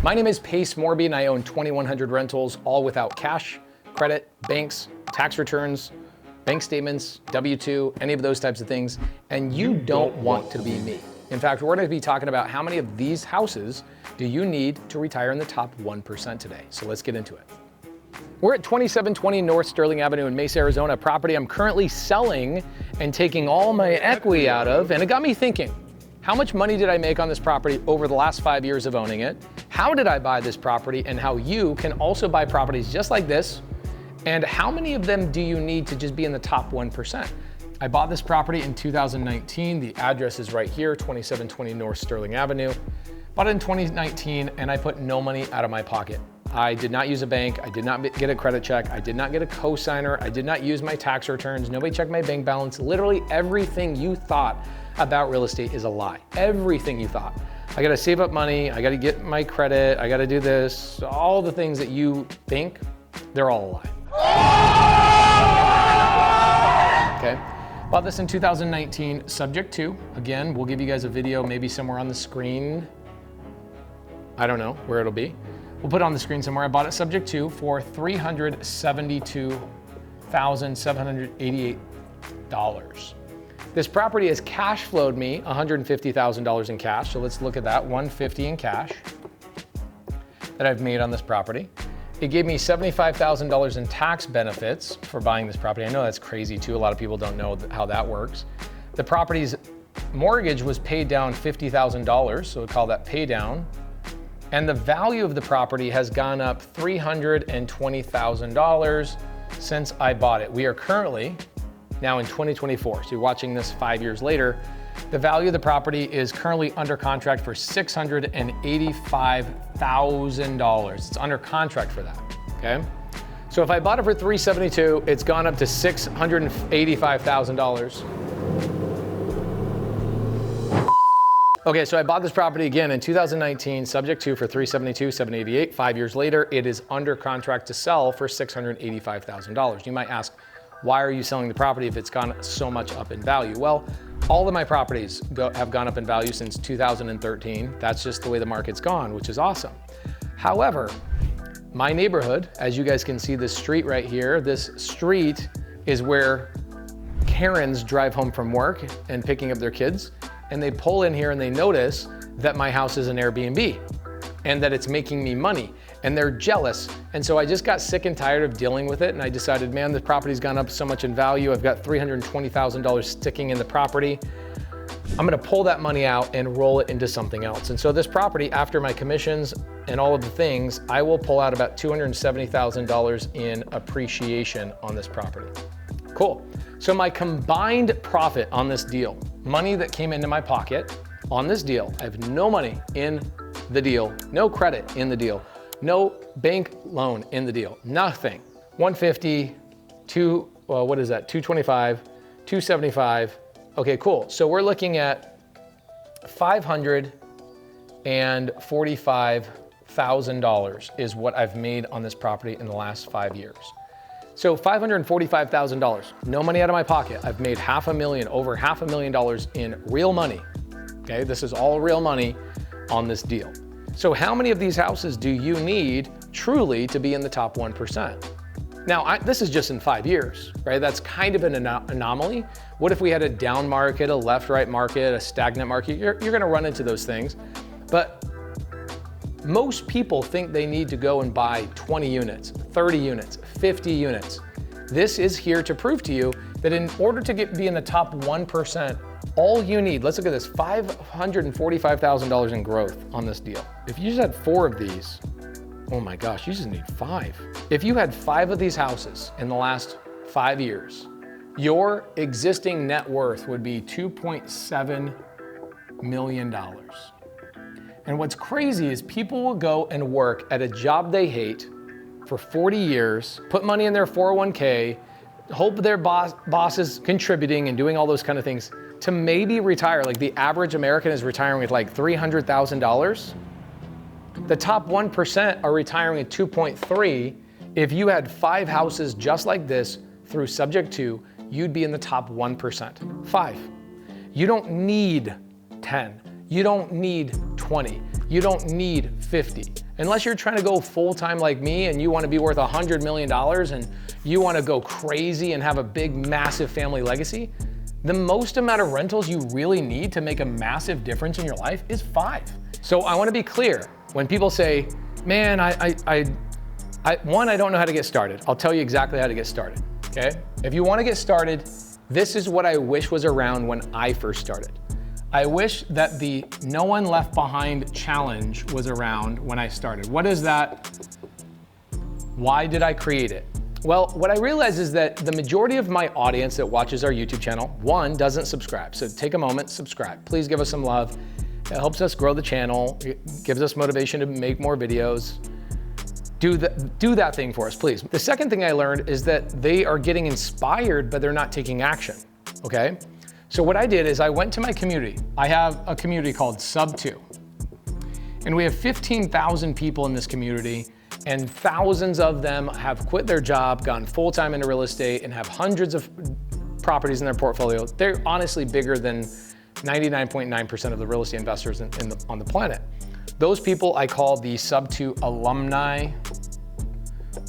My name is Pace Morby and I own 2,100 rentals, all without cash, credit, banks, tax returns, bank statements, W-2, any of those types of things. And you don't want to be me. In fact, we're going to be talking about how many of these houses do you need to retire in the top 1% today. So let's get into it. We're at 2720 North Sterling Avenue in Mesa, Arizona, a property I'm currently selling and taking all my equity out of. And it got me thinking, how much money did I make on this property over the last 5 years of owning it? How did I buy this property? And how you can also buy properties just like this. And how many of them do you need to just be in the top 1%? I bought this property in 2019. The address is right here, 2720 North Sterling Avenue. Bought it in 2019 and I put no money out of my pocket. I did not use a bank. I did not get a credit check. I did not get a cosigner. I did not use my tax returns. Nobody checked my bank balance. Literally everything you thought about real estate is a lie. Everything you thought. I gotta save up money. I gotta get my credit. I gotta do this. All the things that you think, they're all a lie. Okay. Bought this in 2019, subject to. Again, we'll give you guys a video maybe somewhere on the screen. I don't know where it'll be. We'll put it on the screen somewhere. I bought it subject to for $372,788. This property has cash flowed me $150,000 in cash. So let's look at that, $150 in cash that I've made on this property. It gave me $75,000 in tax benefits for buying this property. I know that's crazy too. A lot of people don't know how that works. The property's mortgage was paid down $50,000, so we call that pay down. And the value of the property has gone up $320,000 since I bought it. We are currently now in 2024. So you're watching this 5 years later. The value of the property is currently under contract for $685,000. It's under contract for that, okay? So if I bought it for $372,000, it's gone up to $685,000. Okay, so I bought this property again in 2019, subject to for $372,788. 5 years later, it is under contract to sell for $685,000. You might ask, why are you selling the property if it's gone so much up in value? Well, all of my properties have gone up in value since 2013. That's just the way the market's gone, which is awesome. However, my neighborhood, as you guys can see this street right here, this street is where Karens drive home from work and picking up their kids. And they pull in here and they notice that my house is an Airbnb and that it's making me money and they're jealous. And so I just got sick and tired of dealing with it. And I decided, man, this property's gone up so much in value. I've got $320,000 sticking in the property. I'm gonna pull that money out and roll it into something else. And so this property, after my commissions and all of the things, I will pull out about $270,000 in appreciation on this property. Cool. So my combined profit on this deal, money that came into my pocket on this deal, I have no money in the deal, no credit in the deal, no bank loan in the deal, nothing. 150, what is that? 225, 275. Okay, cool. So we're looking at $545,000 is what I've made on this property in the last 5 years. So $545,000, no money out of my pocket. I've made $500,000, over $500,000 in real money. Okay, this is all real money on this deal. So how many of these houses do you need truly to be in the top 1%? Now, this is just in 5 years, right? That's kind of an anomaly. What if we had a down market, a left-right market, a stagnant market? You're gonna run into those things. But most people think they need to go and buy 20 units, 30 units, 50 units. This is here to prove to you that in order to be in the top 1%, all you need, let's look at this, $545,000 in growth on this deal. If you just had 4 of these, oh my gosh, you just need 5. If you had 5 of these houses in the last 5 years, your existing net worth would be $2.7 million. And what's crazy is people will go and work at a job they hate for 40 years, put money in their 401k, hope their boss is contributing and doing all those kind of things to maybe retire. Like the average American is retiring with like $300,000. The top 1% are retiring at 2.3. If you had 5 houses just like this through subject to, you'd be in the top 1%. 5. You don't need 10. You don't need 20. You don't need 50. Unless you're trying to go full-time like me and you want to be worth $100 million and you want to go crazy and have a big, massive family legacy, the most amount of rentals you really need to make a massive difference in your life is 5. So I want to be clear. When people say, man, I don't know how to get started. I'll tell you exactly how to get started, okay? If you want to get started, this is what I wish was around when I first started. I wish that the No One Left Behind challenge was around when I started. What is that? Why did I create it? Well, what I realize is that the majority of my audience that watches our YouTube channel, one, doesn't subscribe. So take a moment, subscribe. Please give us some love. It helps us grow the channel. It gives us motivation to make more videos. Do that thing for us, please. The second thing I learned is that they are getting inspired, but they're not taking action, okay? So what I did is I went to my community. I have a community called Subto. And we have 15,000 people in this community, and thousands of them have quit their job, gone full-time into real estate, and have hundreds of properties in their portfolio. They're honestly bigger than 99.9% of the real estate investors on the planet. Those people I call the Subto alumni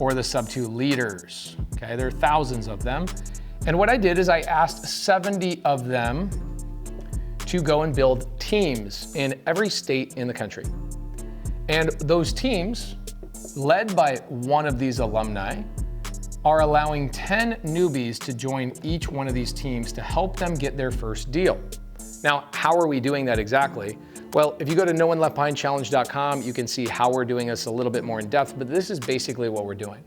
or the Subto leaders, okay? There are thousands of them. And what I did is I asked 70 of them to go and build teams in every state in the country. And those teams, led by one of these alumni, are allowing 10 newbies to join each one of these teams to help them get their first deal. Now, how are we doing that exactly? Well, if you go to nooneleftbehindchallenge.com, you can see how we're doing this a little bit more in depth, but this is basically what we're doing.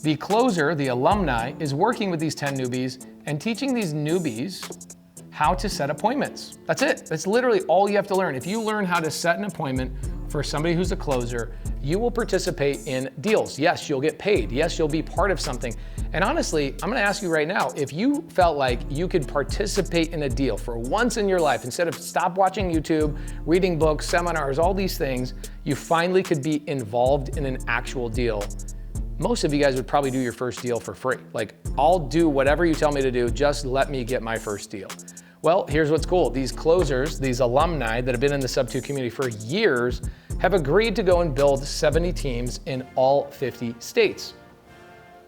The closer, the alumni, is working with these 10 newbies and teaching these newbies how to set appointments. That's it. That's literally all you have to learn. If you learn how to set an appointment for somebody who's a closer, you will participate in deals. Yes, you'll get paid. Yes, you'll be part of something. And honestly, I'm gonna ask you right now, if you felt like you could participate in a deal for once in your life, instead of stop watching YouTube, reading books, seminars, all these things, you finally could be involved in an actual deal. Most of you guys would probably do your first deal for free. Like, I'll do whatever you tell me to do, just let me get my first deal. Well, here's what's cool. These closers, these alumni that have been in the Subto community for years, have agreed to go and build 70 teams in all 50 states,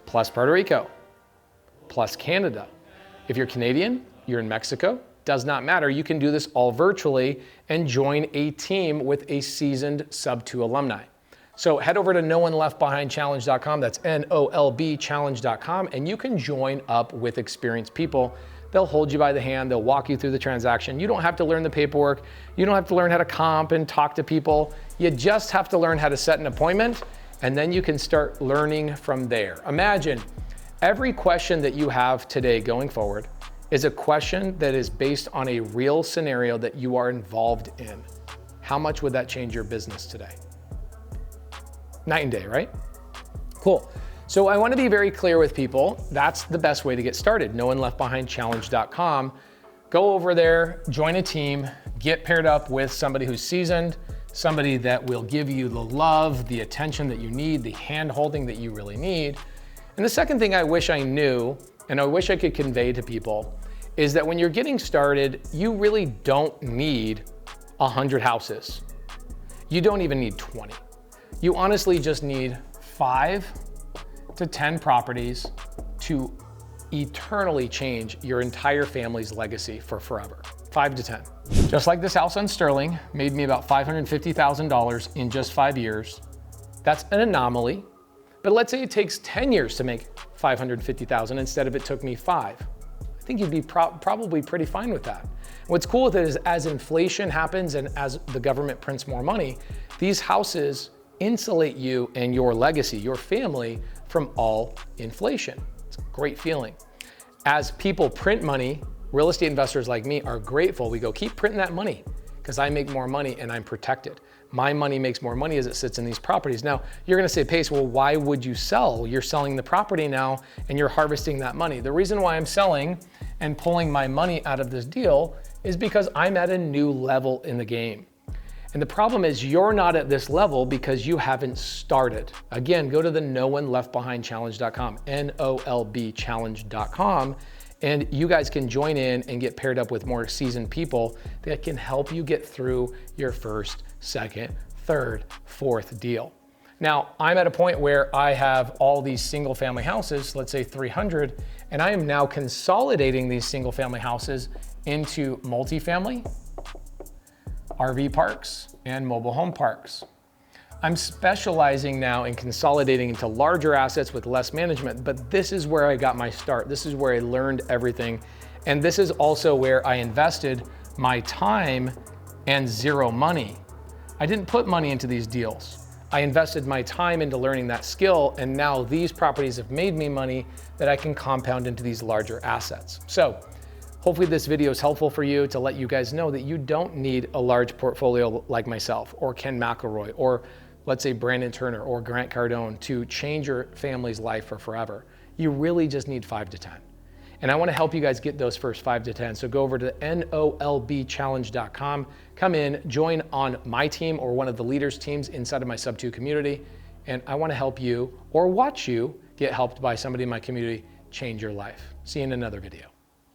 plus Puerto Rico, plus Canada. If you're Canadian, you're in Mexico, does not matter. You can do this all virtually and join a team with a seasoned Subto alumni. So head over to nooneLeftBehindChallenge.com, that's NOLB challenge.com, and you can join up with experienced people. They'll hold you by the hand, they'll walk you through the transaction. You don't have to learn the paperwork, you don't have to learn how to comp and talk to people. You just have to learn how to set an appointment, and then you can start learning from there. Imagine every question that you have today going forward is a question that is based on a real scenario that you are involved in. How much would that change your business today? Night and day, right? Cool. So I want to be very clear with people. That's the best way to get started. nooneLeftBehindChallenge.com. Go over there, join a team, get paired up with somebody who's seasoned, somebody that will give you the love, the attention that you need, the hand-holding that you really need. And the second thing I wish I knew, and I wish I could convey to people, is that when you're getting started, you really don't need 100 houses. You don't even need 20. You honestly just need 5 to 10 properties to eternally change your entire family's legacy for forever. 5 to 10. Just like this house on Sterling made me about $550,000 in just 5 years. That's an anomaly, but let's say it takes 10 years to make $550,000 instead of it took me 5. I think you'd be probably pretty fine with that. What's cool with it is as inflation happens and as the government prints more money, these houses insulate you and your legacy, your family, from all inflation. It's a great feeling. As people print money, real estate investors like me are grateful. We go, keep printing that money because I make more money and I'm protected. My money makes more money as it sits in these properties. Now, you're gonna say, Pace, well, why would you sell? You're selling the property now and you're harvesting that money. The reason why I'm selling and pulling my money out of this deal is because I'm at a new level in the game. And the problem is you're not at this level because you haven't started. Again, go to the nooneLeftBehindChallenge.com, NOLBchallenge.com, and you guys can join in and get paired up with more seasoned people that can help you get through your first second, third, fourth deal. Now, I'm at a point where I have all these single family houses, let's say 300, and I am now consolidating these single family houses into multifamily, RV parks, and mobile home parks. I'm specializing now in consolidating into larger assets with less management, but this is where I got my start. This is where I learned everything. And this is also where I invested my time and zero money. I didn't put money into these deals. I invested my time into learning that skill, and now these properties have made me money that I can compound into these larger assets. So hopefully this video is helpful for you to let you guys know that you don't need a large portfolio like myself or Ken McElroy or let's say Brandon Turner or Grant Cardone to change your family's life for forever. You really just need 5 to 10. And I want to help you guys get those first 5 to 10. So go over to nolbchallenge.com, come in, join on my team or one of the leaders' teams inside of my Subto community. And I want to help you or watch you get helped by somebody in my community change your life. See you in another video.